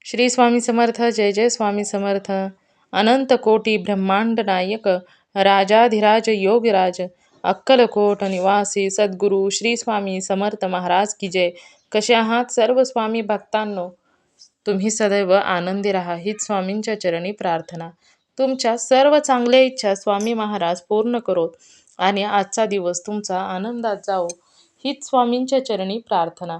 श्री स्वामी समर्थ. जय जय स्वामी समर्थ. अनंत कोटी ब्रह्मांड नायक, राजाधिराज योगराज, अक्कलकोट निवासी सद्गुरू श्री स्वामी समर्थ महाराज की जय. कसे आहात सर्व स्वामी भक्तांनो? तुम्ही सदैव आनंदी राहा हीच स्वामींच्या चरणी प्रार्थना. तुमच्या सर्व चांगल्या इच्छा स्वामी महाराज पूर्ण करोत आणि आजचा दिवस तुमचा आनंदात जाओ हीच स्वामींच्या चरणी प्रार्थना.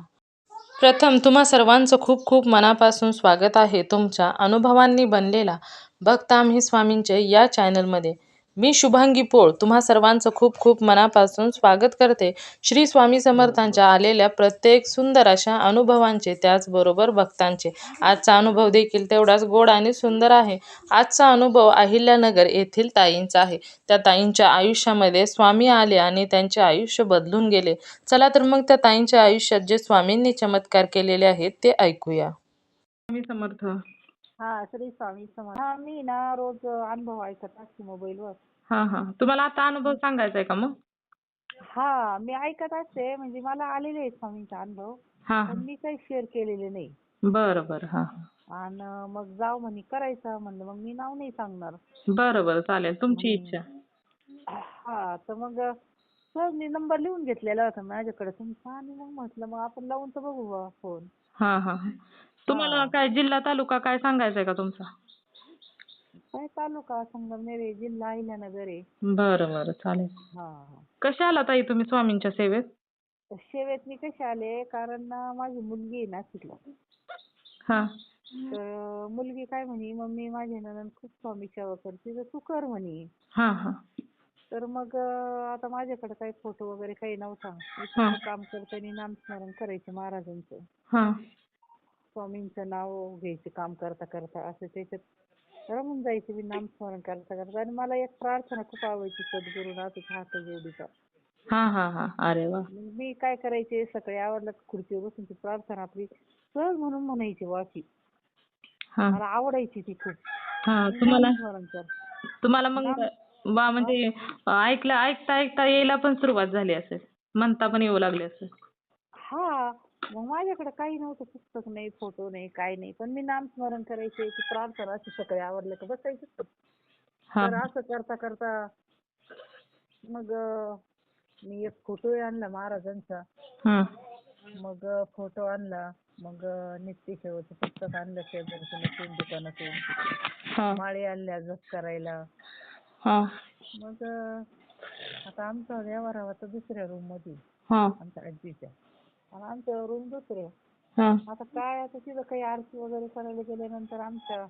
प्रथम तुम्हा सर्वांचं खूप खूप मनापासून स्वागत आहे तुमच्या अनुभवांनी बनलेला भक्त आम्ही स्वामींचे या चॅनलमध्ये. मी शुभांगी पोळ तुम्हा सर्वांचं खूप खूप मनापासून स्वागत करते. श्री स्वामी समर्थांच्या आलेल्या प्रत्येक सुंदर अशा अनुभवांचे, त्याचबरोबर भक्तांचे. आजचा अनुभव देखील तेवढाच गोड आणि सुंदर आहे. आजचा अनुभव अहिल्यानगर येथील ताईंचा आहे. त्या ताईंच्या आयुष्यामध्ये स्वामी आले आणि त्यांचे आयुष्य बदलून गेले. चला तर मग त्या ताईंच्या आयुष्यात जे स्वामींनी चमत्कार केलेले आहेत ते ऐकूया. स्वामी समर्थ. हा, श्री स्वामी समर्थ. हा, मी ना रोज अनुभव ऐकत असते मोबाईलवर. हा. तुम्हाला आता अनुभव सांगायचा आहे का मग? हा, मी ऐकत असते, म्हणजे मला आलेले आहेत स्वामींचा अनुभव, हा पण मी काही शेअर केलेले नाही. बरं. हा आणि मग जाऊ म्हणे करायचं, म्हणलं मग मी नाव नाही सांगणार. बरं चालेल, तुमची इच्छा. हा, तर मग सहज मी नंबर लिहून घेतलेला होता माझ्याकडे तुमचा, आणि मग म्हटलं मग आपण लावून तर बघू बा फोन. हा तुम्हाला काय जिल्हा तालुका काय सांगायचा आहे का तुमचा? काय तालुका संगमनेर आहे, जिल्हा अहिल्यानगर आहे. बरं चालेल. हा, कसे आला ताई तुम्ही स्वामींच्या सेवेत? सेवेत मी कसे आले, कारण ना माझी मुलगी आहे नाशिकला. हा तर मुलगी काय म्हणे, मम्मी माझी नणंद खूप स्वामी सेवा करते, तर तू कर म्हणे. हा तर मग आता माझ्याकडे काही फोटो वगैरे काही नव्हता. मी फक्त काम करताना नामस्मरण करायचे महाराजांचं, हा स्वामींचं नाव घ्यायचे काम करता करता, असं त्याच्यात रमून जायचे मी नामस्मरण करता करता. आणि मला एक प्रार्थना खूप आवडायची, सद्गुरुनाथ हात जोडीचा. हा अरे वा. मग मी काय करायचे, सकाळी आवरलं खुर्चीवर बसून ती प्रार्थना आपली सहज म्हणून म्हणायची वाची. हा मला आवडायची ती खूप. तुम्हाला मग नाम म्हणजे ऐकता यायला पण सुरुवात झाली असेल, म्हणता पण येऊ लागले असेल. हा, मग माझ्याकडे काही नव्हतं, पुस्तक नाही, फोटो नाही, काही नाही, पण मी नामस्मरण करायचे, ती प्रार्थना अशी सकाळी आवरलं का बसायचं. तर असं करता करता मग मी एक फोटो आणला महाराजांचा. मग फोटो आणला, मग नित्यसेवेचं पुस्तक आणलं शेजारच्या दुकानातून, माळे आणल्या जप करायला. मग आता आमचा व्यवहार होता दुसऱ्या रूम मध्ये, आमच्या आजीच्या, आणि आमच्या रूम दुसरे. आता काय, आता तिथं काही आरती वगैरे करायला गेल्यानंतर आमच्या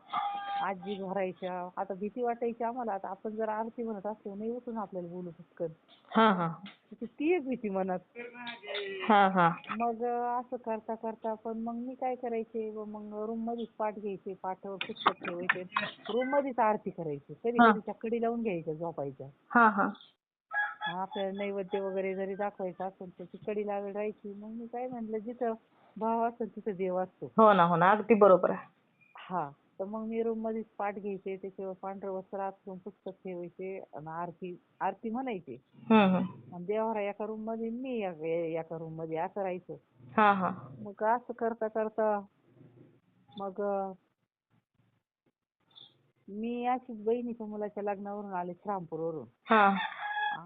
आजी भरायच्या. आता भीती वाटायची आम्हाला, आता आपण जर आरती म्हणत असलो नाही उठून आपल्याला बोलू पटकन, ती एक भीती मनात. मग असं करता करता पण मग मी काय करायचे, मग रूम मध्येच पाठ घ्यायचे, पाठावर पुस्तक ठेवायचे, रूम मध्येच आरती करायची. कधी कधी त्या कडी लावून घ्यायच्या झोपायच्या. आपल्याला नैवेद्य वगैरे जरी दाखवायचं असेल तर ती कडी लावून राहायची. मग मी काय म्हटलं, जिथं भाव असेल तिथं देव असतो. हो ना अगदी बरोबर आहे. हा, तर मग मी रूम मध्येच पाठ घ्यायचे, त्याच्यावर पांढरं वस्त्र आतून पुस्तक ठेवायचे आणि आरती म्हणायची. आणि देवारा एका रूम मध्ये, मी एका रूम मध्ये, असं राहायचं. मग असं करता करता मग मी अशीच बहिणीच्या मुलाच्या लग्नावरून आले, श्रामपूरवरून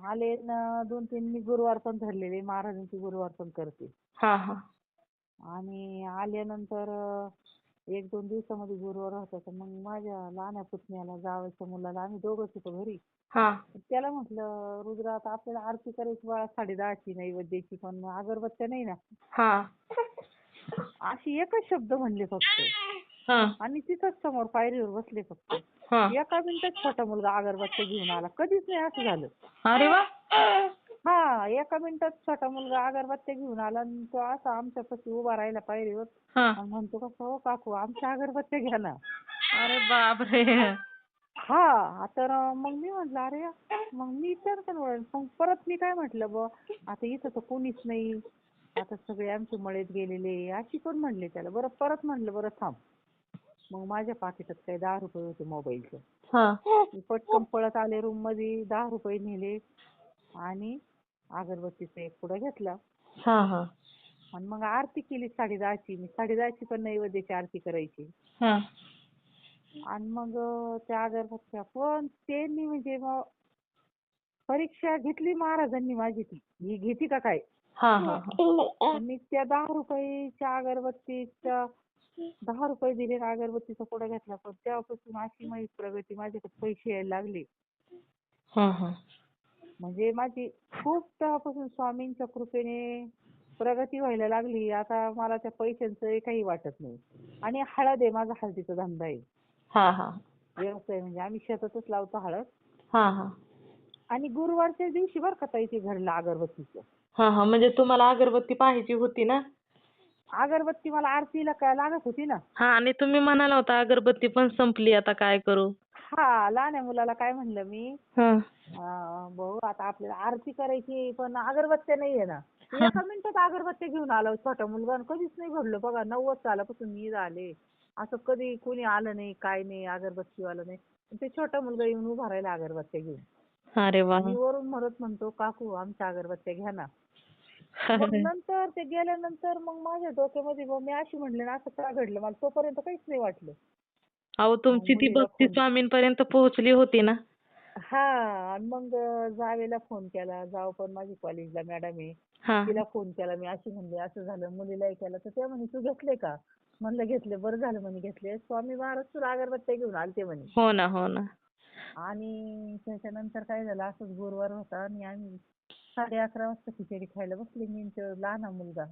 आले ना. 2-3 मी गुरुवार पण धरलेले, महाराजांची गुरुवार पण करते. आणि आल्यानंतर 1-2 दिवसामध्ये गुरुवार होता, तर मग माझ्या लहान्या पुतण्याला, जावयाच्या मुलाला, आम्ही दोघंच होतो घरी. त्याला म्हटलं, रुद्र आता आपल्याला आरती करायची बाळा 10:30ची नैवेद्याची, पण अगरबत्त्या नाही ना. अशी एकच शब्द म्हणले फक्त, आणि तिथंच समोर पायरीवर बसले फक्त. एका मिनिटात छोटा मुलगा अगरबत्त्या घेऊन आला. कधीच नाही असं झालं. अरे वा. हा, एका मिनिटात छोटा मुलगा अगरबत्त्या घेऊन आला, आणि तो असा आमच्यापाशी उभा राहिला पायरीवर, आणि म्हणतो कसं, हो काकू आमच्या अगरबत्त्या घ्या ना. अरे बापरे. हा, तर मग मी म्हटलं अरे, मग मी मग परत मी काय म्हटलं, आता इथं तर कोणीच नाही, आता सगळे आमचे मळेत गेलेले, अशी पण म्हणले त्याला. बरं, परत म्हटलं बरं थांब. मग माझ्या पाकिटात काही 10 रुपये होते मोबाईलचे. मी पटकन पळत आले रूम मध्ये, 10 रुपये नेले आणि अगरबत्तीचा एक पुडा घेतला. आणि मग आरती केली 10:30ची. मी 10:30ची पण नैवेद्याची आरती करायची. हा आणि मग त्या अगरबत्त्या पण त्यांनी म्हणजे मग परीक्षा घेतली महाराजांनी माझी, ती ही घेती का काय. हा हा तर मी त्या 10 रुपयाच्या अगरबत्तीच्या 10 रुपये दिले आणि अगरबत्तीचा पुडा घेतला. पण तेव्हापासून अशी माझी प्रगती, माझ्याकडे पैसे यायला लागले. हा हा म्हणजे माझी खूप तेव्हापासून स्वामींच्या कृपेने प्रगती व्हायला लागली. आता मला त्या पैशांचं काही वाटत नाही. आणि हळद आहे, माझा हळदीचा धंदा आहे, हा हा व्यवसाय. म्हणजे आम्ही शेतातच लावतो हळद. हा हा आणि गुरुवारच्या दिवशी बरं का ताई ते घडलं अगरबत्तीचं. हा हा म्हणजे तुम्हाला अगरबत्ती पाहिजे होती ना. अगरबत्ती मला आरतीला काय लागत होती ना. हा आणि तुम्ही म्हणाला होता अगरबत्ती पण संपली, आता काय करू. हा, लहान मुलाला काय म्हणलं मी, हा भाऊ आता आपल्याला आरती करायची पण अगरबत्त्या नाहीये ना. हा एका मिनिटात अगरबत्त्या घेऊन आला छोटा मुलगा. आणि कधीच नाही घडलं बघा, 90 सालापासून मी झाले असं कधी कोणी आलं नाही, काय नाही, अगरबत्तीवाला नाही. आणि ते छोटा मुलगा येऊन उभा राहिला अगरबत्त्या घेऊन. अरे वा. मी वरून म्हणतो, काकू आमच्या अगरबत्त्या घ्या ना. मग नंतर ते गेल्यानंतर मग माझ्या डोक्यामध्ये मग मी अशी म्हणले ना, असं का घडलं मला तोपर्यंत काहीच नाही वाटलं. अहो मग तुमची ती मुलीला भक्ती फोन, स्वामींपर्यंत पोहोचली होती ना. हा, आणि मग जावेला फोन केला. जाव पण माझी कॉलेजला मॅडम आहे. हा तिला फोन केला मी, अशी म्हणले असं झालं. मुलीलाही केला तर ते म्हणे तू घेतले का. म्हणलं घेतले. बरं झालं म्हणे घेतले. स्वामी महाराज तुला अगरबत्त्या घेऊन आलते म्हणे. हो ना हो ना. आणि त्याच्यानंतर काय झालं, असंच गुरुवार होता आणि आम्ही 11:30 वाजता खिचडी खायला बसले. मी आणि तो लहान मुलगा.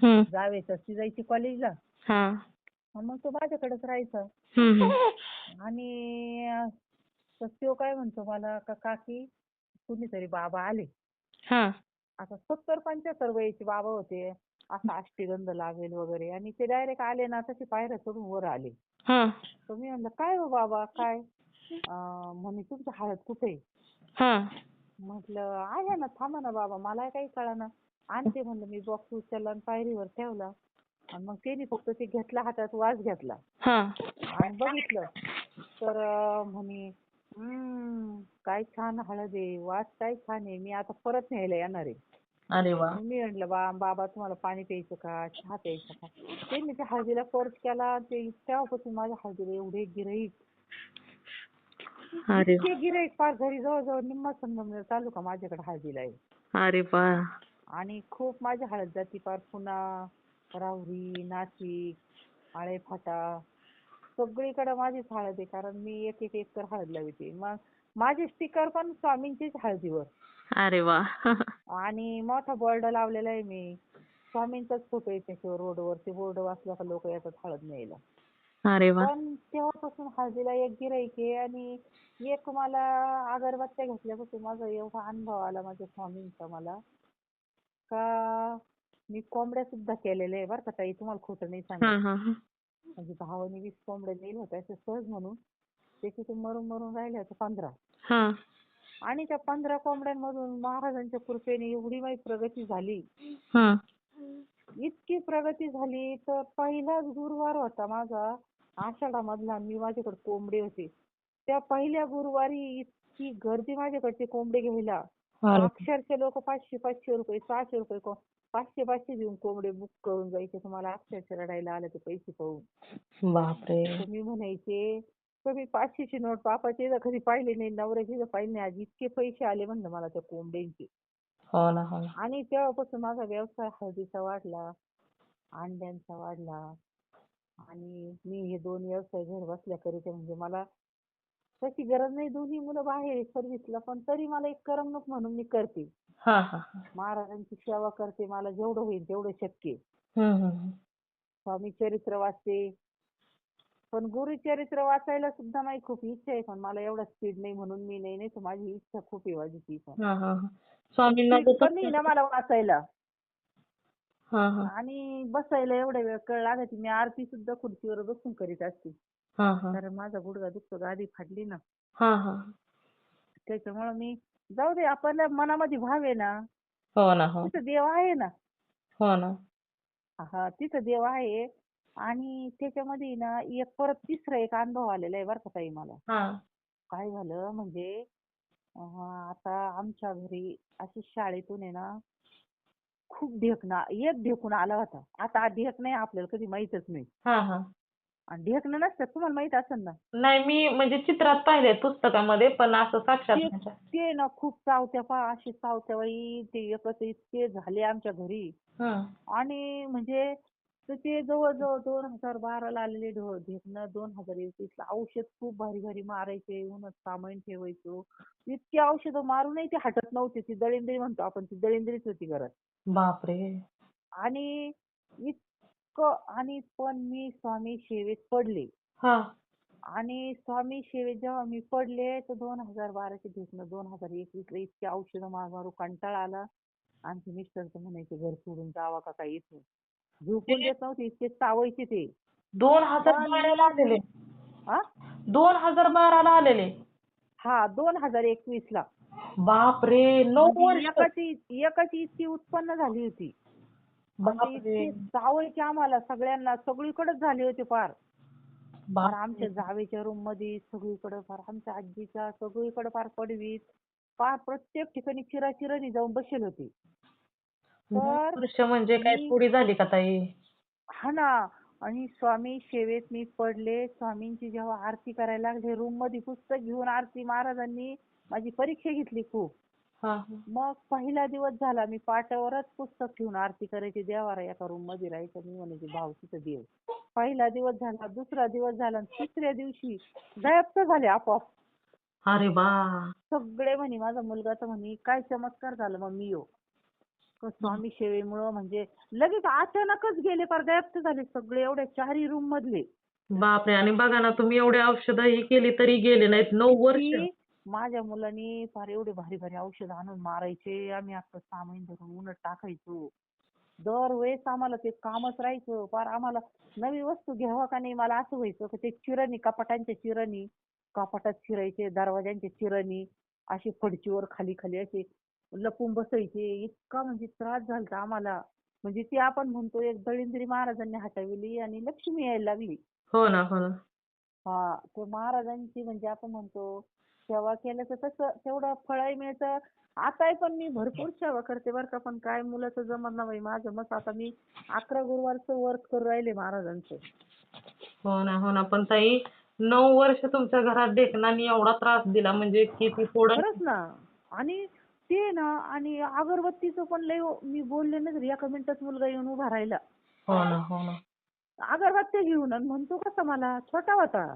हम्म जावेचा ती जायची कॉलेजला, हा मग तो माझ्याकडेच राहायचा. आणि तर तो काय म्हणतो मला, का काकी कुणीतरी बाबा आले. हा आता 70-75 वयाचे बाबा होते. असा अष्टगंध लागेल वगैरे. आणि ते डायरेक्ट आले ना, तसे पायऱ्या चढून वर आले. हा तर मी म्हणलं काय हो बाबा काय. म्हणे तुमची हळद कुठे. हा म्हटलं आहे ना, थांबा ना बाबा, मला काही कळना. आणते म्हणलं. मी बॉक्स उचलला आणि पायरीवर ठेवला. आणि मग त्यांनी फक्त ते घेतला हातात, वास घेतला हा आणि बघितलं. तर म्हणे काय छान हळद आहे, वास काय छान आहे, मी आता परत न्यायला येणार आहे. अरे वा. मग मी म्हटलं बाबा तुम्हाला पाणी प्यायचं का, चहा प्यायचा का. त्यांनी त्या हळदीला कोर्स केला. ते तेव्हापासून माझ्या हळदीला एवढे गिऱ्हाईक, अरे इतके गिऱ्हाईक, फार घरी जवळजवळ निम्मा संगमनेर तालुका माझ्याकडे हळदीला आहे. अरे वा. आणि खूप माझी हळद जाती पार पुणा, राहुरी, नाशिक, आळेफाटा, सगळीकडे माझीच हळद आहे. कारण मी एक एक एकर हळद लावते. मग माझे स्टिकर पण स्वामींचीच हळदीवर. अरे वा. आणि मोठा बोर्ड लावलेला आहे मी, स्वामींचाच फोटो आहे त्याच्यावर रोडवर. ते बोर्ड वाचला का लोक येतात हळद न्यायला. अरे वा. पण तेव्हापासून हळदीला एक गिऱ्हाईक आहे. आणि एक मला अगरबत्त्या घेतल्यापासून माझा एवढा अनुभव आला माझ्या स्वामींचा मला, का मी कोंबड्या सुद्धा केलेल्या आहे बरं का ताई, तुम्हाला खोटं नाही हा सांगत. हा हा म्हणजे भावाने 20 कोंबड्या दिल्या होत्या असे सहज म्हणून. त्याच्यातून मरून मरून राहिल्या होत्या 15. हा आणि त्या 15 कोंबड्यांमधून महाराजांच्या कृपेने एवढी माझी प्रगती झाली, हा इतकी प्रगती झाली. तर पहिलाच गुरुवार होता माझा आषाढामधला, मी माझ्याकडे कोंबडे होते. त्या पहिल्या गुरुवारी इतकी गर्दी माझ्याकडचे कोंबडे घ्यायला. अरे अक्षरशः लोक 500-500 रुपये, 600 रुपये, 500-500 देऊन कोंबडे बुक करून जायचे. तुम्हाला अक्षरशः रडायला आलं ते पैसे पाहून. बापरे. तर मी म्हणायचे कधी 500ची नोट बापाची कधी पाहिली नाही, नवऱ्याची पाहिली नाही. आज इतके पैसे आले म्हणलं मला त्या कोंबड्यांचे. हो ना हो ना. आणि तेव्हापासून माझा व्यवसाय हळदीचा वाढला, अंड्यांचा वाढला. आणि मी हे 2 व्यवसाय घर बसल्या करीते. म्हणजे मला तशी गरज नाही, दोन्ही मुलं बाहेर आहे सर्व्हिसला, पण तरी मला एक करमणूक म्हणून मी करते. हा हा हा. महाराजांची सेवा करते. मला जेवढं होईल तेवढं शक्य आहे. हम्म. स्वामी चरित्र वाचते. पण गुरुचरित्र वाचायला सुद्धा माझी खूप इच्छा आहे, पण मला एवढा स्पीड नाही म्हणून मी नाही. नाही तर माझी इच्छा खूप आहे वाचायची पण. हा हा हा. पण स्वामींना स्पीड जसं. कमी आहे ना मला वाचायला. हा हा आणि बसायला एवढा वेळ कळ लागते. मी आरती सुद्धा खुर्चीवर बसून करीत असते. हा हा कारण माझा गुडघा दुखतो, गादी फाटली ना. हा हा. त्याच्यामुळं मी जाऊ दे, आपल्या मनामध्ये भाव आहे ना, हो ना हो. तिथं देव आहे ना. हो ना. हा, तिथं देव आहे. आणि त्याच्यामध्ये ना एक परत तिसरा एक अनुभव आलेला आहे बरं का ताई मला. हा काय झालं म्हणजे आता आमच्या घरी अशी शाळेतून आहे ना खूप ढेकणा एक ढेकून आला होता. आता ढेक नाही आपल्याला कधी माहीतच नाही. हा हा. आणि ढेकणं नसतात तुम्हाला माहित असेल ना. नाही, मी म्हणजे चित्रात पाहिले पुस्तकामध्ये, पण असं साक्षात ते नाही. ते ना खूप चावत्या पहा असे चावत्या बाई ते एकच इतके झाले आमच्या घरी. हं. आणि म्हणजे तर ते जवळजवळ 2012ला आलेले ढेकणं 2021ला औषध खूप भारी भारी मारायचे उन्हात सामाईन ठेवायचो. इतकी औषधं मारूनही ते हटत नव्हते. ती दळिंद्री म्हणतो आपण ती दळिंद्रीच होती घरात. बापरे. आणि इतकं आणि पण मी स्वामी सेवेत पडले. हा. आणि स्वामी सेवेत जेव्हा मी पडले तर 2012चे ढेकणं 2021ला इतकी औषधं मारू कंटाळा आला. आमचे मिस्टर तर म्हणायचे घर सोडून जावा का काय इथून. झोपून ते देत नव्हते इतके चावायचे ते. पण 2012ला मी आलेले. हा 2012ला आलेले. हा 2021ला. बापरे, 9 म्हणजे वर्ष. एकाची इतकी उत्पन्न झाली होती. आणि ते बापरे. इतके चावायचे आम्हाला सगळ्यांना सगळीकडेच झाले होते फार. फार बापरे. आमच्या जावेच्या रूम मध्ये सगळीकडे फार आमच्या आजीच्या सगळीकडे फार पडवीत फार प्रत्येक ठिकाणी चिराचिरानी जाऊन बसेल होते. 9 तर वर्ष म्हणजे काय मी थोडी झाली का ताई? हा ना. आणि स्वामी सेवेत मी पडले. स्वामींची जेव्हा आरती करायला लागले रूम मध्ये पुस्तक घेऊन आरती महाराजांनी माझी परीक्षा घेतली खूप. हा हा. मग पहिला दिवस झाला मी पाटावरच पुस्तक ठेवून आरती करायची देवारा एका रूम मध्ये राहायचं मी म्हणायचे भाव तिथं देव. पहिला दिवस झाला दुसरा दिवस झाला आणि तिसऱ्या दिवशी गायबच झाले आपोआप. अरे बा. सगळे म्हणे माझा मुलगा तर म्हणे काय चमत्कार झाला मग मी येऊ. स्वामी सेवेमुळं म्हणजे लगेच अचानकच गेले फार गायबच झाले सगळे एवढ्या चारही रूम मधले. बापरे. आणि बघा ना, तुम्ही एवढे औषधं ही केली तरी गेले नाहीत 9 वर्ष. किती माझ्या मुलांनी फार एवढे भारी भारी औषध आणून मारायचे. आम्ही आता 6 महिने धरून उन्हात टाकायचो. दरवेळेस आम्हाला ते कामच राहायचं. फार आम्हाला नवी वस्तू घ्यावा का नाही मला असं व्हायचं की ते चिरणी कपाटांच्या चिरणी कपाटात चिरायचे दरवाजांच्या चिरणी असे फडचीवर खाली खाली असे लपून बसायचे. इतका म्हणजे त्रास झालता आम्हाला. म्हणजे ती आपण म्हणतो एक दळिंद्री महाराजांनी हटविली आणि लक्ष्मी यायला लागली. हो ना, हो ना. हा तर महाराजांची म्हणजे आपण म्हणतो सेवा केलं तर तसं तेवढं फळही मिळतं. आताही पण मी भरपूर सेवा करते बरं का. पण काय मुलाचं जमत बाई माझं मग आता मी 11 गुरुवारचं वर्क करू राहिले महाराजांचं. हो ना, हो ना. पण ताई 9 वर्ष तुमच्या घरात ढेकणाने एवढा त्रास दिला म्हणजे किती थोडं. खरंच ना. आणि ते ना आणि अगरबत्तीचं पण लय मी बोलले ना तरी एका मिनिटात मुलगा येऊन उभा राहिला. हो ना, हो ना. अगरबत्त्या घेऊन आणि म्हणतो कसा मला छोटा होता.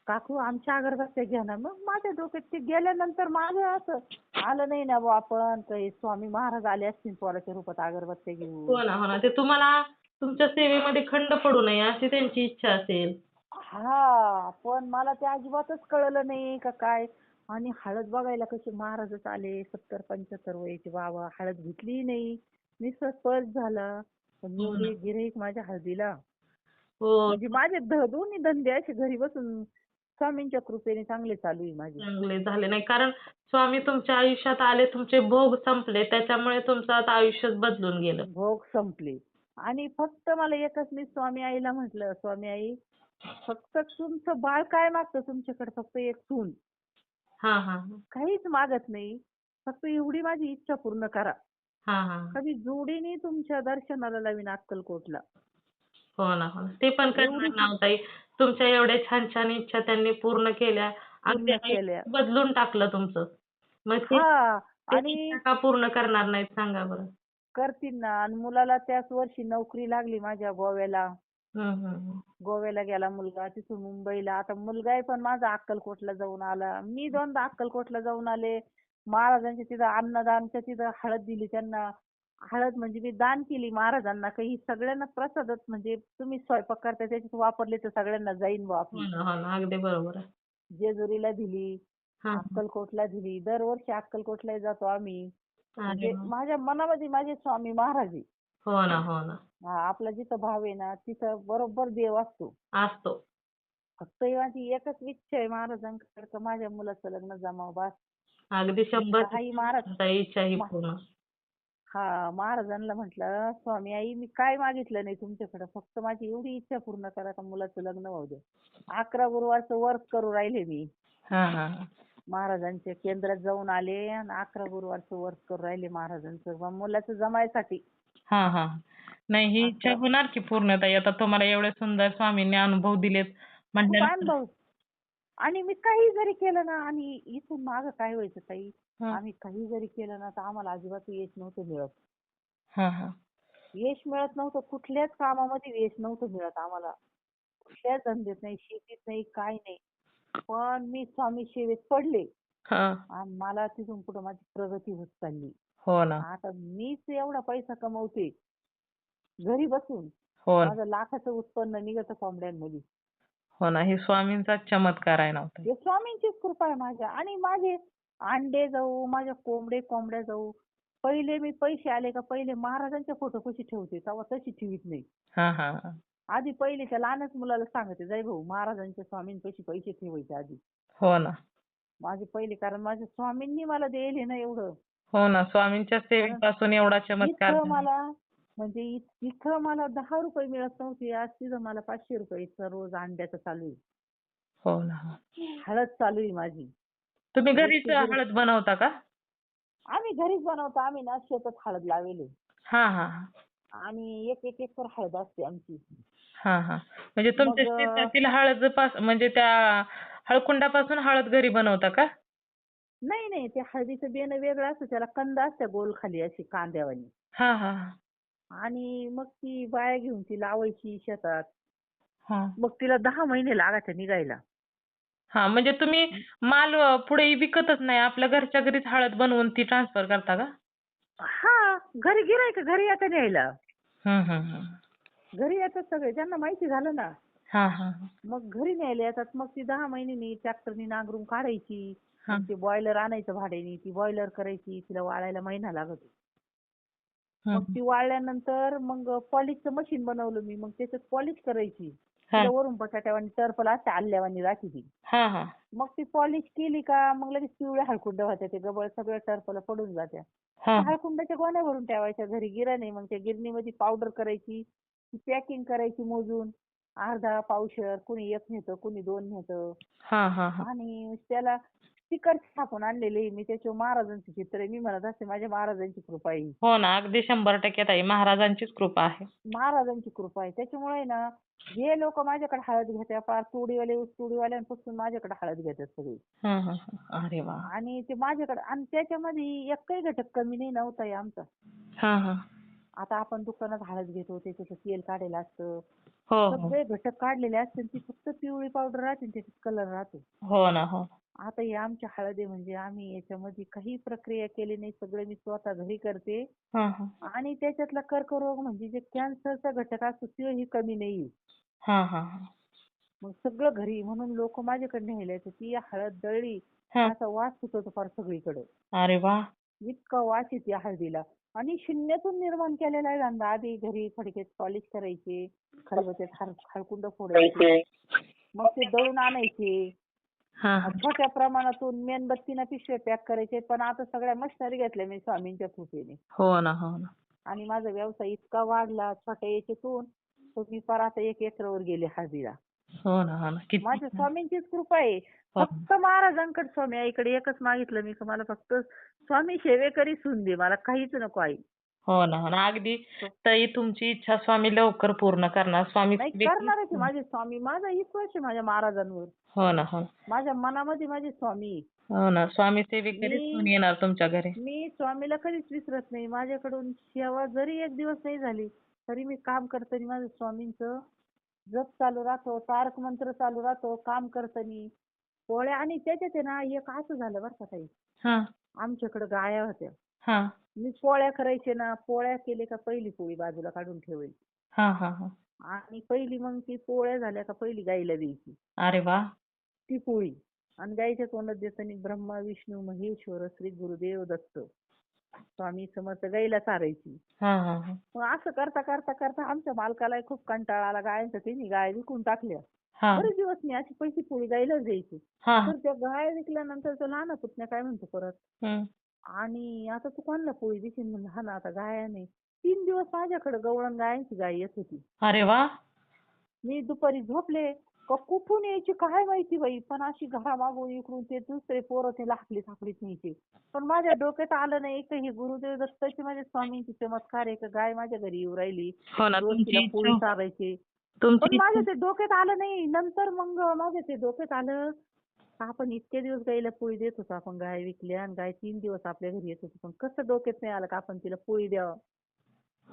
काकू आमच्या अगरबत्त्या घ्या ना. मग माझ्या डोक्यात ते गेल्यानंतर माझं असं आलं नाही ना बुवा आपण काही स्वामी महाराज आले असतील पोराच्या रूपात अगरबत्त्या घेऊन. हो ना, हो ना. ते तुम्हाला तुमच्या सेवेमध्ये खंड पडू नये अशी त्यांची इच्छा असेल. हा पण मला ते अजिबातच कळलं नाही का काय. आणि हळद बघायला कसे महाराजच आले 70-75 वयाचे बाबा हळद घेतली नाही. नुसतं स्पर्श झाला. पण हो ना. एवढे गिऱ्हाईक माझ्या हळदीला. हो. म्हणजे माझे दोन्ही धंदे असे घरी बसून स्वामींच्या कृपेने चांगले चालू आहे माझे. चांगले झाले नाही, कारण स्वामी तुमच्या आयुष्यात आले, तुमचे भोग संपले, त्याच्यामुळे तुमचं आता आयुष्यच बदलून गेलं. भोग संपले. आणि फक्त मला एकच मी स्वामी आईला म्हटलं स्वामी आई फक्त तुमचं बाळ काय मागतं तुमच्याकडे फक्त एक सून. हा हा काहीच मागत नाही. फक्त एवढी माझी इच्छा पूर्ण करा. हा हा. कधी जोडीने तुमच्या दर्शनाला लावीन अक्कलकोटला. हो ना, हो ना. ते पण करणार एवढीच ना हो ताई. तुमच्या एवढ्या छान छान इच्छा त्यांनी पूर्ण केल्या. अगदी पूर्ण केल्या. आयुष्य बदलून टाकलं तुमचं. मग ते हा ते आणि इच्छा का पूर्ण करणार नाहीत सांगा बरं. करतील ना. आणि मुलाला त्याच वर्षी नोकरी लागली माझ्या गोव्याला. हम्म. गोव्याला गेला मुलगा तिथून मुंबईला. आता मुलगाही पण माझा अक्कलकोटला जाऊन आला. मी दोनदा अक्कलकोटला जाऊन आले. महाराजांच्या तिथं अन्नदानच्या तिथं हळद दिली त्यांना. हळद म्हणजे मी दान केली महाराजांना. काही सगळ्यांना प्रसादच म्हणजे तुम्ही स्वयंपाक करता त्याच्यात वापरले तर सगळ्यांना जाईन बुवा हो आपली. ना, हो ना. अगदी बरोबर आहे. जेजुरीला दिली. हा. अक्कलकोटला दिली. दरवर्षी अक्कलकोटला जातो आम्ही. अरे म्हणजे वा. माझ्या मनामध्ये माझे स्वामी महाराज आहे. हो ना, हो ना. हा आपला जिथं भाव आहे ना तिथं बरोबर देव असतो. असतो. फक्त माझी एकच इच्छा आहे महाराजांकडे का माझ्या मुलाचं लग्न जमावं बस. अगदी मी 100 काही महाराज ताई इच्छा ही मा- पूर्ण. हा महाराजांना म्हटलं स्वामी आई मी काय मागितलं नाही तुमच्याकडे फक्त माझी एवढी इच्छा पूर्ण करा का मुलाचं लग्न होऊ दे. 11 गुरुवारचं वर्क करू राहिले मी. हा हा. महाराजांच्या केंद्रात जाऊन आले आणि 11 गुरुवारचं वर्क करू राहिले महाराजांचं मुलाचं जमायसाठी. हा हा. नाही ही इच्छा असं होणार की पूर्ण ताई. आता तुम्हाला एवढे सुंदर स्वामींनी अनुभव दिलेत खूप म्हटल्यानंतर. अनुभव. आणि मी काही जरी केलं ना, आणि इथून मागं काय व्हायचं ताई, हा आम्ही काही जरी केलं ना तर आम्हाला अजिबात यश नव्हतं मिळत. हा हा. यश मिळत नव्हतं, कुठल्याच कामामध्ये यश नव्हतं मिळत आम्हाला. कुठल्याच धंद्यात नाही, शेतीत नाही, काय नाही. पण मी स्वामी सेवेत पडले हा. आणि मला तिथून पुढे माझी प्रगती होत चालली. हो ना. आता मीच एवढा पैसा कमवते घरी बसून. हो ना. माझं लाखाचं उत्पन्न निघतं कोंबड्यांमध्ये. हो ना. हे स्वामींचाच चमत्कार आहे ना हो ताई. हे स्वामींचीच कृपा आहे माझ्या. आणि माझे अंडे जाऊ, माझ्या कोंबड्या जाऊ, पहिले मी पैसे आले का पहिले महाराजांच्या फोटो कशी ठेवते तेव्हा तशी ठेवीत नाही. हा हा हा. आधी पहिले त्या लहानच मुलाला सांगते, जाय भाऊ महाराजांच्या स्वामींपाशी पैसे ठेवायचे आधी. हो ना. माझे पहिले, कारण माझ्या स्वामींनी मला देईल ना एवढं. हो ना. स्वामींच्या कारण सेवेपासून एवढा चमत्कार इथं झाला. मला म्हणजे इथं मला 10 रुपये मिळत नव्हते, आज तिथं मला 500 रुपये रोज अंड्याचं चालू आहे. हो ना. हळद चालू आहे माझी. तुम्ही घरीच रोजची गिऱ्हाईक हळद बनवता का? आम्ही घरीच बनवतो. आम्ही ना शेतात हळद लावलेली हा हा हा. आणि एक एक एकर हळद असते आमची. हा हा. म्हणजे तुमच्या मग शेतातील म्हणजे त्या हळकुंडापासून हळद घरी बनवता का? नाही नाही, ते हळदीचं बियाणं वेगळं असतं, त्याला कंद असते गोल खाली अशी कांद्यावानी. हा हा हा. आणि मग ती बाया घेऊन ती लावायची शेतात. हा. मग तिला 10 महिने लागायचे निघायला. हा. म्हणजे तुम्ही माल पुढे विकतच नाही. आपल्या घरच्या घरीच हळद बनवून ती ट्रान्सफर करता का? हा, घरी गिरायक घरी येतं न्यायला. हं हं हं. घरी येतात सगळे, ज्यांना माहिती झालं ना. हां हां मग घरी न्यायला येतात. मग ती 10 महिन्यांनी ट्रॅक्टरनी नांगरून काढायची. मग हां. ते बॉयलर आणायचं भाड्याने, ती बॉयलर करायची, तिला वाळायला महिना लागतो. हं मग हं. ती वाळल्यानंतर मग पॉलिशचं मशीन बनवलं मी. मग त्याच्यात पॉलिश करायची. हां. तिला वरून बटाट्यावानी टर्पल असते आल्यावानी राहते ती. हां हां. मग ती पॉलिश केली का मग लगेच पिवळ्या हळकुंड होत्या, ते गबळ सगळ्या टर्पला पडून जात्या. त्या हां. हळकुंडाच्या गोण्या भरून ठेवायच्या घरी, गिरणं मग त्या गिरणीमध्ये पावडर करायची, ती पॅकिंग करायची मोजून. अर्धा पावशेर, कुणी एक नेतं, कुणी 2 नेतं. हां हां हां. आणि त्याला स्टिकर छापून आणलेले मी, त्याच्यावर महाराजांचे चित्र आहे. मी म्हणत असते माझ्या महाराजांची कृपा आहे. हो ना. अगदी 100% ताई महाराजांचीच कृपा आहे. महाराजांची कृपा आहे. त्याच्यामुळे ना जे लोक माझ्याकडे हळद घेतात, फार तोडीवाल्यांपासून माझ्याकडे हळद घेतात सगळे. हं हं हं. अरे वाह! आणि ते माझ्याकडे, आणि त्याच्यामध्ये एकही घटक कमी नाही नव्हता आमचा. हां हां. आता आपण दुकानात हळद घेतो, त्याच्यात तेल काढलेलं असतं, हो हो. सगळे घटक काढलेले असते, ती फक्त पिवळी पावडर राहते, त्याच्यात कलर राहतो. हो ना. हो. आता हे आमच्या हळदी म्हणजे आम्ही याच्यामध्ये काही प्रक्रिया केली नाही, सगळे मी स्वतः घरी करते. हां हां. आणि त्याच्यातला कर्करोग म्हणजे जे कॅन्सरचा घटक असतो तेही कमी नाही. हां हां हां. मग सगळं घरी, म्हणून लोक माझ्याकडे न्यायला येतात. ती हळद दळली हां. असा वास सुटतो फार सगळीकडे. अरे वाह! इतका वास येते हळदीला. आणि शून्यातून निर्माण केलेला आहे धंदा. आधी घरी फडक्यात पॉलिश करायचे, खलबत्त्यात हळकुंड फोडायचे, मग ते दळून आणायचे. हां हां. छोट्या प्रमाणातून मेणबत्तीनं पिशव्या पॅक करायचे. पण आता सगळ्या मशिनरी घेतल्या मी स्वामींच्या कृपेने. हो ना. हो ना. आणि माझा व्यवसाय इतका वाढला छोट्या याच्यातून, तर मी फार आता 1 एकरावर गेले हळदीला. हो ना. हो ना. किती माझ्या छान. स्वामींचीच कृपा आहे. हो ना. फक्त महाराजांकडे, स्वामी आईकडे एकच मागितलं मी, की मला फक्त स्वामी सेवेकरी सून दे, मला काहीच नको आई. हो ना. हो ना. अगदी तो- ताई तुमची इच्छा स्वामी लवकर पूर्ण करणार. स्वामी नाही, सेवेकरीच करणार आहे की तुम्ही. माझे स्वामी. माझा विश्वास आहे माझ्या महाराजांवर. हो ना. हो ना. माझ्या मनामध्ये माझे स्वामी आहे. हो ना. स्वामी सेवेकरीच मी सून येणार तुमच्या घरी. मी स्वामीला कधीच विसरत नाही. माझ्याकडून सेवा जरी एक दिवस नाही झाली तरी मी काम करताना माझ्या स्वामींचं जप चालू राहतो, तारक मंत्र चालू राहतो काम करताना. पोळ्या, आणि त्याच्यात आहे ना एक असं झालं बरं का ताई, हां. आमच्याकडे गाया होत्या. हां. मी पोळ्या करायचे ना, पोळ्या केले का पहिली पोळी बाजूला काढून ठेवायची. हां, हां, हां. आणि पहिली मग ती पोळ्या झाल्या का पहिली गाईला द्यायची अरे वाह! ती पोळी. आणि गाईच्या तोंडात देताना ब्रह्मा विष्णू महेश्वर श्री गुरुदेव दत्त स्वामी समर्थ गाईला चारायची. हां, हां, हां. मग असं करता करता करता आमच्या मालकाला खूप कंटाळा आला गायांचा. त्यांनी गाय विकून टाकल्या. हां. बरेच दिवस मी अशी पहिली पोळी गाईलाच द्यायची. हां. तर त्या गाय विकल्यानंतर तो लहान पुतण्या काय म्हणतो परत, हं. आणि आता तू कोणाला पोळी देशील? म्हणलं हा ना, आता गाया नाही. 3 दिवस माझ्याकडे गवळण गायांची गाय येत होती. अरे वाह! मी दुपारी झोपले, कुठून यायची काय माहिती बाई, पण अशी घरामागून इकडून ते दुसरे पोरं ते लाकडी थापडीत न्यायचे. पण माझ्या डोक्यात आलं नाही का ही गुरुदेव दत्ताची माझ्या स्वामींची चमत्कार आहे का गाय माझ्या घरी येऊ राहिली, हो ना, रोज तिला तुमची पोळी इच्छा, चारायची. पण तुमची माझ्या इच्छा. ते डोक्यात आलं नाही. नंतर मग माझ्या ते डोक्यात आलं का आपण इतके दिवस गाईला पोळी देत होतो, आपण गाय विकली आणि गाय 3 दिवस आपल्या घरी येत होती, पण कसं डोक्यात नाही आलं का आपण तिला पोळी द्यावं.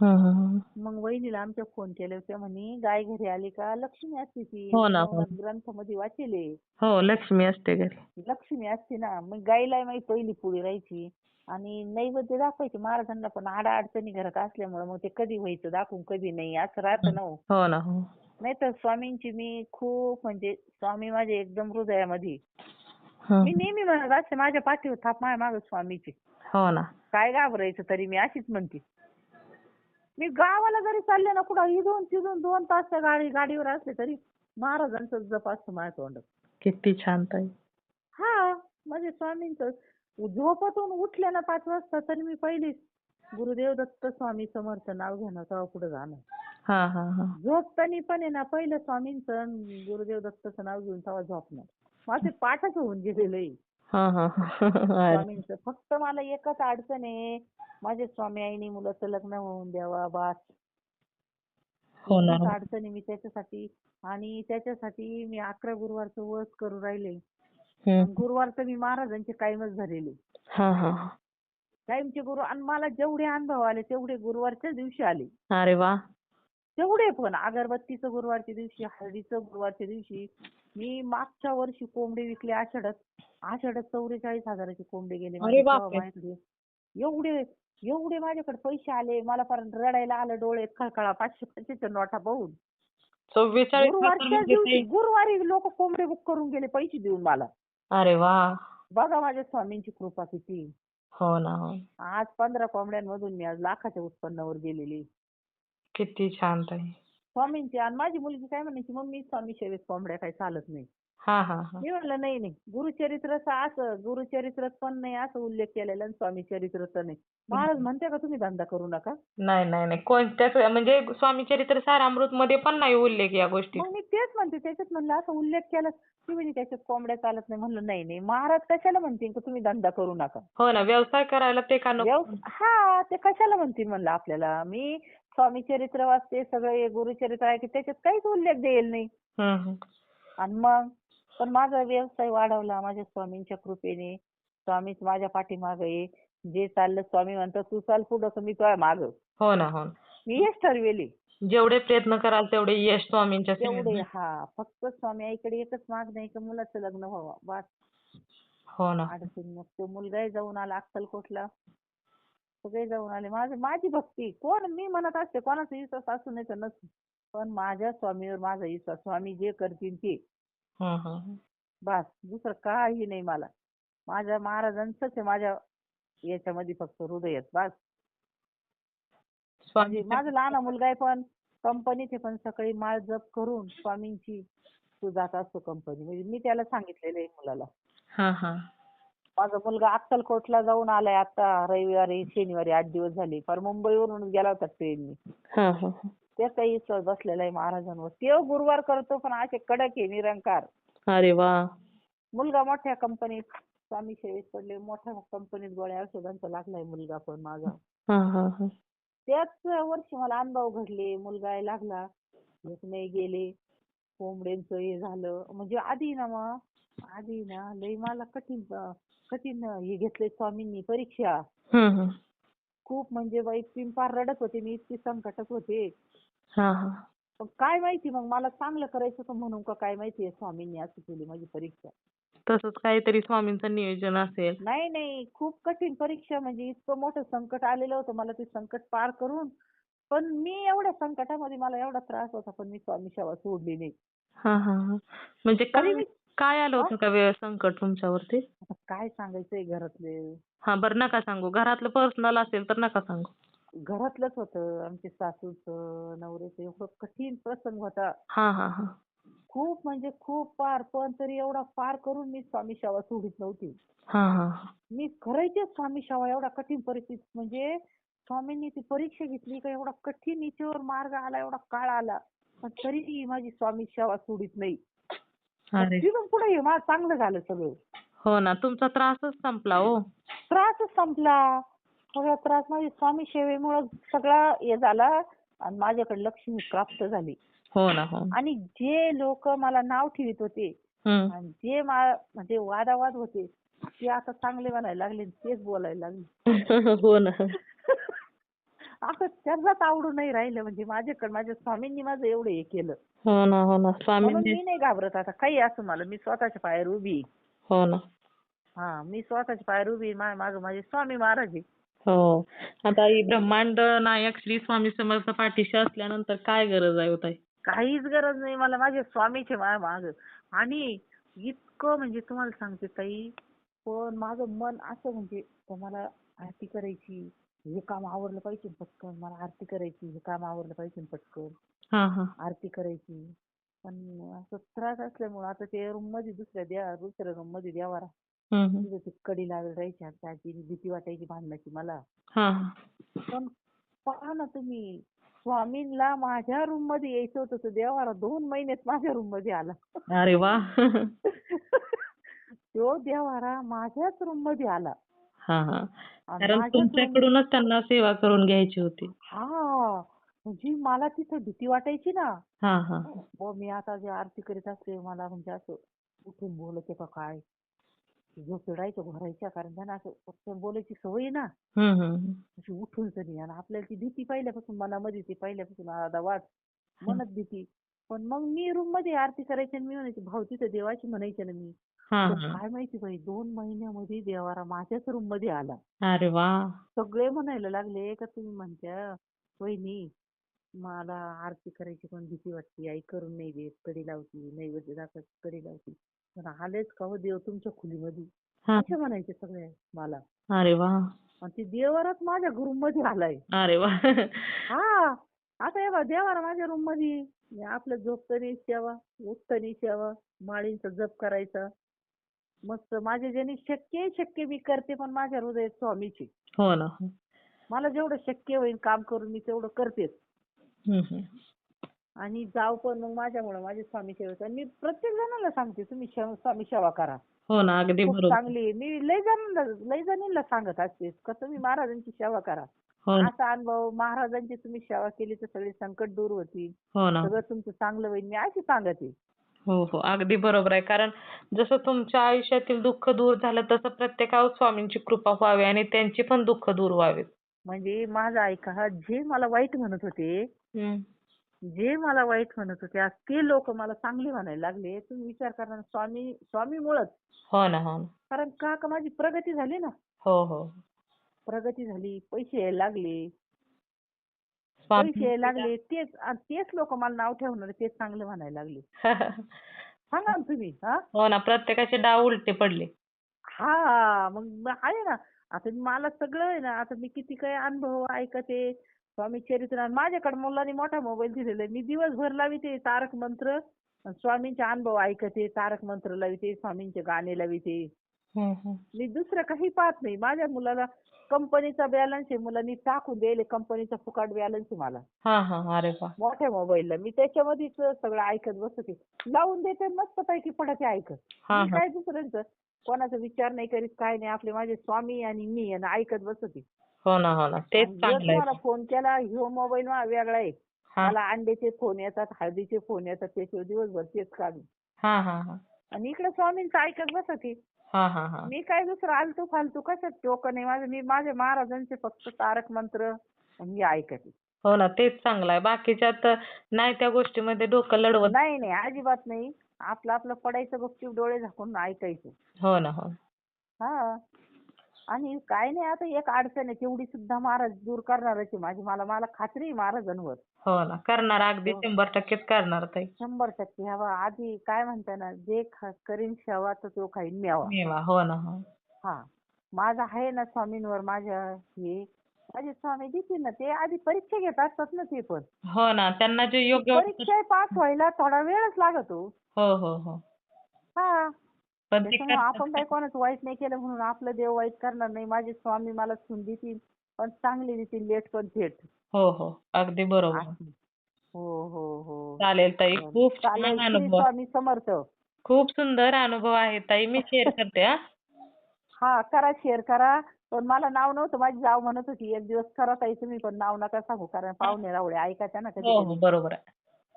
हं, हं, हं. मग वहिनीला आमच्या फोन केले होते, म्हणे गाय घरी आली का लक्ष्मी असते ती, हो मी ना, हो नवनाथ ना. ग्रंथामध्ये वाचले हो, लक्ष्मी असते घरी. लक्ष्मी असते ना. मग गाईला माझी पहिली पोळी राहायची आणि नैवेद्य दाखवायचे महाराजांना, पण अडचणी घरात असल्यामुळे मग ते कधी व्हायचं दाखवून कधी नाही असं राहतं हं. ना हो. हो ना, हो. नाही तर स्वामींची मी खूप म्हणजे स्वामी माझे एकदम हृदयामध्ये. हं, मी हं. नेहमी म्हणत असते माझ्या पाठीवर थाप माझ्या मागं स्वामीची. हो ना. काय घाबरायचं तरी मी अशीच म्हणते. मी गावाला जरी चालले ना कुठं इथून तिथून 2 तास त्या गाडीवर असले तरी महाराजांचा जप असतो माझ्या तोंडात. किती छान ताई. हा म्हणजे स्वामींचं झोपेतून उठले ना 5 वाजता तरी मी पहिली गुरुदेव दत्त स्वामी समर्थ नाव घेणार तेव्हा पुढे जाणार. हां, हां, हां. झोपताना पण आहे ना पहिलं स्वामींचं आणि गुरुदेव दत्तचं नाव घेऊन तेव्हा झोपणार. माझे पाठच होऊन गेलेलं आहे हां, हां, हां. अरे. स्वामींचं. फक्त मला एकच अडचण आहे, माझे स्वामी आईनी मुलाचं लग्न होऊन द्यावा बास. हो ना, एवढीच हो. अडचण आहे मी त्याच्यासाठी. आणि त्याच्यासाठी मी 11 गुरुवारचं वर्ष करू राहिले. हं. आणि गुरुवारचं मी महाराजांचे कायमच धरेले. हां, हां, हां. कायमचे गुरु आणि मला जेवढे अनुभव आले तेवढे गुरुवारच्याच दिवशी आले. अरे वाह! तेवढे पण अगरबत्तीचं गुरुवारच्या दिवशी, हळदीचं गुरुवारच्या दिवशी. मी मागच्या वर्षी कोंबडे विकले आषाढात. आषाढात 44,000चे कोंबडे गेले माझे अरे तेव्हा बापरे! माझ्याकडे. एवढे एवढे माझ्याकडे पैसे आले मला फार रडायला आलं डोळ्यात खळखळा 500-500च्या नोटा बघून. 44,000 गुरुवारच्या म्हणजे दिवशी ते. गुरुवारी लोक कोंबडे बुक करून गेले पैसे देऊन मला. अरे वाह! बघा माझ्या स्वामींची कृपा किती. हो ना, हो. आज 15 कोंबड्यांमधून मी आज लाखाच्या उत्पन्नावर गेलेली. किती छान ताई. स्वामींची. आणि माझी मुलगी काय म्हणायची, मम्मी स्वामी सेवेत कोंबड्या काही चालत नाही. हां, हां, हां. मी म्हणलं नाही नाही, गुरुचरित्रात पण नाही असं उल्लेख केलेला आणि स्वामी चरित्राचा नाही. महाराज म्हणते का तुम्ही धंदा करू नका. नाही, नाही, नाही. कोणत्याच म्हणजे स्वामी चरित्र सारामृतमध्ये पण नाही उल्लेख या गोष्टीचा. मग मी तेच म्हणते त्याच्यात म्हणलं असं उल्लेख केला ती म्हणजे त्याच्यात कोंबड्या चालत नाही. म्हणलं नाही नाही, महाराज कशाला म्हणतील का तुम्ही धंदा करू नका. हो ना, व्यवसाय करायला ते का नको? हा ते कशाला म्हणतील म्हणलं आपल्याला. मी स्वामी चरित्र वाचते सगळे गुरुचरित्र आहे की त्याच्यात काहीच उल्लेख देईल नाही. हं, हं. आणि मग पण माझा व्यवसाय वाढवला माझ्या स्वामींच्या कृपेने. स्वामीच माझ्या पाठीमागे आहे. जे चाललं स्वामी म्हणतात तू चाल पुढं तर मी तुझ्या मागं. हो ना, हो ना. मी हेच ठरवेले. जेवढे प्रयत्न कराल तेवढे यश स्वामींच्या सेवेत तेवढे भेटेल. फक्त स्वामी आईकडे एकच मागणं आहे का मुलाचं लग्न व्हावं बस. हो ना. अडचण मग तो मुलगाही जाऊन आला अक्कलकोटला. सगळे जाऊन आले. माझी भक्ती कोण मी म्हणत असते कोणाचा विश्वास असू नाही तर नसू. पण माझ्या स्वामीवर माझा विश्वास. स्वामी जे करतील ते. हं, हं, हं. बस दुसरं काही नाही मला. माझ्या महाराजांचंच आहे माझ्या याच्यामध्ये फक्त हृदयात बस. म्हणजे स्वामीच्या. माझा लहान मुलगा आहे पण कंपनीत आहे पण सकाळी माळ जप करून स्वामींची तो जात असतो कंपनी. म्हणजे मी त्याला सांगितलेलं आहे मुलाला. हां, हां. माझा मुलगा अक्कलकोटला जाऊन आलाय आता रविवारी शनिवारी 8 दिवस झाले. फार मुंबईवरून गेला होता ट्रेननी. हां, हां, हां. त्याचाही विश्वास बसलेला आहे महाराजांवर. तो गुरुवार करतो पण असे कडक आहे निरंकार. अरे वाह! मुलगा मोठ्या कंपनीत स्वामी सेवेत पडले. मोठ्या कंपनीत गोळ्या औषधांचा लागलाय मुलगा पण माझा. हां, हां, हां. त्याच वर्षी मला अनुभव घडले. मुलगा लागला. नाही गेले. कोंबड्यांचं हे झालं. म्हणजे आधी ना लय मला कठीण हे घेतलंय स्वामींनी परीक्षा. हं, हं. खूप म्हणजे बाई मी फार रडत होते. मी इतकी संकटात होते. हां, हां. पण काय माहिती मग मला चांगलं करायचं होतं म्हणून का काय माहिती स्वामींनी अशी केली माझी परीक्षा. तसंच काहीतरी स्वामींचं नियोजन असेल. नाही नाही, खूप कठीण परीक्षा म्हणजे इतकं मोठं संकट आलेलं होतं मला ते संकट पार करून. पण मी एवढ्या संकटामध्ये मला एवढा त्रास होता पण मी स्वामी सेवा सोडली नाही. हां, हां, हां. म्हणजे तरी काय मी काय आलं हा? होतं का वेळ संकट तुमच्यावरती? आता काय सांगायचंय घरातले. हां, बरं नका सांगू. घरातलं पर्सनल असेल तर नका सांगू. घरातलंच होतं आमच्या सासूचं नवऱ्याचं एवढं कठीण प्रसंग होता. हां, हां, हां. खूप म्हणजे खूप पार पण तरी एवढा पार करून मी स्वामी सेवा सोडित नव्हती. हां, हां, हां. मी करायचे स्वामी सेवा एवढा कठीण परिस्थितीत. म्हणजे स्वामींनी ती परीक्षा घेतली का एवढा कठीण हिच्यावर मार्ग आला एवढा काळ आला पण तरी माझी स्वामी सेवा सोडित नाही. अरे तिथून पुढे माझं चांगलं झालं सगळं. हो ना, तुमचा त्रासच संपला हो. त्रासच संपला. सगळा त्रास माझ्या स्वामी सेवेमुळे सगळा हे झाला आणि माझ्याकडे लक्ष्मी प्राप्त झाली. हो ना, हो ना. आणि जे लोक मला नाव ठेवीत होते आणि जे म्हणजे वादावाद होते ते आता चांगले म्हणायला लागले आणि तेच बोलायला लागले. हो ना. असं त्यांनाच आवडू नाही राहिलं म्हणजे माझ्याकडे माझ्या स्वामींनी माझं एवढं हे केलं. हो ना, हो ना. म्हणून स्वामींनी मी नाही घाबरत आता काही असं मला. मी स्वतःच्या पायावर उभी आहे. हो ना. हा मी स्वतःच्या पायावर उभी आहे. माझ्या मागं माझे स्वामी महाराज आहे. हो. आता ही ब्रह्मांड नायक श्री स्वामी समर्थ पाठीशी असल्यानंतर काय गरज आहे हो ताई? काहीच गरज नाही मला. माझे स्वामीचे माझ्या मागं. आणि इतकं म्हणजे तुम्हाला सांगते ताई, पण माझं मन असं म्हणजे तर मला आरती करायची, हे काम आवरलं पाहिजे पटकन. मला आरती करायची, हे काम आवरलं पाहिजे पटकन. हां, हां. आरती करायची. पण असं त्रास असल्यामुळं आता ते रूम मध्ये दुसऱ्या रूम मध्ये देवारा हं, हं. तिथं ती कडी लावून राहायची. आमच्या आजीने भीती वाटायची भांडणाची मला. हां, हां. पण पहा ना तुम्ही, स्वामींना माझ्या रूम मध्ये यायचं होतं तर देवारा 2 महिन्यात माझ्या रूम मध्ये आला. अरे वाह! तो देवारा माझ्याच रूम मध्ये आला हां, हां. आणि कारण माझ्याच रूम तुमच्याकडूनच त्यांना सेवा करून घ्यायची होती. हा म्हणजे मला तिथं भीती वाटायची ना. हां, हां. मी आता जे आरती करीत असते मला म्हणजे असं उठून बोलते का काय, झोप चढायच्या भरायच्या, कारण त्यांना असं पटकन बोलायची सवय आहे ना. हं, हं, हं. अशी उठून तरी आणि आपल्याला ती भीती पहिल्यापासून मनामध्ये, ती पहिल्यापासून आदा वाट हं. मनात भीती. पण मग मी रूम मध्ये आरती करायची आणि मी म्हणायची भाऊ तिथं देवाची म्हणायचे ना मी. हां, पण हां. काय माहिती बाई 2 महिन्यामध्ये देवारा माझ्याच रूम मध्ये आला. अरे वाह! सगळे म्हणायला लागले का तुम्ही म्हणत्या वहिनी मला आरती करायची पण भीती वाटते, आई करून नाही देत, कडी लावती, नैवेद्य दाखवायची कडी लावती, पण आलेच का हो देव तुमच्या खोलीमध्ये, हां. असे म्हणायचे सगळे मला. अरे वाह! आणि ते देवाराच माझ्या रूम मध्ये आलाय. अरे वाह! हा आता हे बघ देवारा माझ्या रूम मध्ये. आपलं झोपतानी सेवा, उठतानी सेवा, माळींचा जप करायचा मस्त. माझ्या ज्याने शक्य मी करते, पण माझ्या हृदयात स्वामीची. हो ना. हो. मला जेवढं शक्य होईल काम करून मी तेवढं करतेच. हं, हं. आणि जाव पण मग माझ्यामुळे माझे स्वामी सेवेचा. आणि मी प्रत्येक जणांना सांगते तुम्ही स्वामी सेवा करा. हो ना, अगदी खूप बरोबर. चांगली आहे. मी लय जणींना सांगत असते का तुम्ही महाराजांची सेवा करा. हो ना. असा अनुभव, महाराजांची तुम्ही सेवा केली तर सगळे संकट दूर होतील, हो ना. सगळं तुमचं चांगलं होईल, मी अशी सांगते. हो, हो. अगदी बरोबर आहे. कारण जसं तुमच्या आयुष्यातील दुःख दूर झालं, तसं प्रत्येकावर स्वामींची कृपा व्हावी आणि त्यांची पण दुःख दूर व्हावीत. म्हणजे माझं ऐका, जे मला वाईट म्हणत होते, हं. जे मला वाईट म्हणत होते आज ते लोक मला चांगले म्हणायला लागले. तुम्ही विचार करा ना, स्वामीमुळंच. हो ना, हो ना. कारण का माझी प्रगती झाली ना. हो, हो. प्रगती झाली, पैसे यायला लागले. पैसे यायला स्वामींची लागले तेच लोक मला नाव ठेवणार, तेच चांगलं म्हणायला लागले. सांगा ना तुम्ही. हा हो ना, प्रत्येकाचे डाव उलटे पडले. हा मग आहे ना. आता मला सगळं आहे ना. आता मी किती काय अनुभव ऐकते स्वामी चरित्र. आणि माझ्याकडे मुलांनी मोठा मोबाईल दिलेला आहे. मी दिवसभर लाविते तारक मंत्र, स्वामींचे अनुभव ऐकते, तारक मंत्र लाविते, स्वामींचे गाणे लाविते. हं, हं. मी दुसरं काही पाहत नाही. माझ्या मुलाला कंपनीचा बॅलन्स आहे, मुलांनी टाकून द्यायला कंपनीचा फुकट बॅलन्स आहे मला हां, हां. अरे वाह! मोठ्या मोबाईलला. मी त्याच्यामध्येच सगळं ऐकत बसते. लावून देते मस्तपैकी पडते ऐकत. हां, मी हां. काय दुसऱ्यांचं कोणाचा विचार नाही करीत, काय नाही. आपले माझे स्वामी आणि मी आणि ऐकत बसते. हो ना, हो ना. तेच आणि जर चांगलं आहे तुम्हाला पण. फोन केला, ह्यो मोबाईल वेगळा आहे. हां. मला अंड्याचे फोन येतात, हळदीचे फोन येतात, त्याच्यावर दिवसभर तेच काढून. हां, हां, हां. आणि इकडे स्वामींचं ऐकत बसते. हां, हां, हां. मी काय दुसरं आलतू फालतू कशात डोकं नाही माझं. मी माझ्या महाराजांचे फक्त तारक मंत्र आणि हे ऐकते. हो ना, तेच चांगलं आहे. बाकीच्यात नाही त्या गोष्टीमध्ये डोकं लढवत. नाही नाही अजिबात नाही. आपलं आपलं पडायचं गपचूप डोळे झाकून ऐकायचं. हो ना, हो. हा आणि काय नाही. आता एक अडचण आहे तेवढी सुद्धा महाराज दूर करणारच आहे माझी. मला खात्री आहे महाराजांवर. हो ना. करणार अगदी 100%च करणार ताई. 100% हवा. आधी काय म्हणता ना, जे करीन सेवा तर तो खाईन मेवा. मेवा. हो ना, हो. हा माझा आहे ना स्वामींवर माझ्या हे. माझे स्वामी देतील ना. ते आधी परीक्षा घेत असतात ना ते पण. हो ना, त्यांना जे ती योग्य वाटतं. परीक्षा पास व्हायला थोडा वेळच लागतो. हो, हो, हो. हा पण ते त्याच्यामुळे आपण करतात. काय कोणाचं वाईट नाही केलं म्हणून आपलं देव वाईट करणार नाही. माझे स्वामी मला सून देतील, पण चांगली देतील, लेट पण थेट. हो, हो. अगदी बरोबर. असं. हो हो हो चालेल ताई. खूप छान चालेल. श्री अनुभव. स्वामी समर्थ. खूप सुंदर अनुभव आहे ताई. मी शेअर करते हा. हा करा, शेअर करा. पण मला नाव नव्हतं. माझी जाव म्हणत होती एक दिवस करा ताई तुम्ही, पण नाव नका सांगू कारण पाहुणे रावळे ऐकायच्या ना कधी हो हो कधी बरोबर आहे.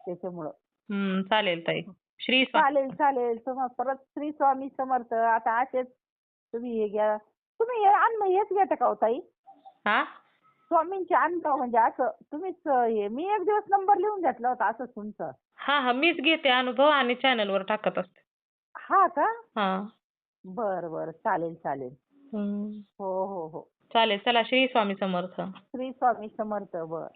त्याच्यामुळं. चालेल ताई. श्री चालेल चालेल. परत श्री स्वामी समर्थ. आता असेच तुम्ही हे घ्या. तुम्ही हे अन्न हेच घेता का हो ताई? हा स्वामींचे अन्न म्हणजे असं तुम्हीच हे मी एक दिवस नंबर लिहून घेतला होता असं तुमचं. हा हा मीच घेते अनुभव आणि चॅनलवर टाकत असते. हा का? हा बरं बरं. चालेल चालेल. हम्म. हो हो हो. चालेल चला श्री स्वामी समर्थ. श्री स्वामी समर्थ. बरं.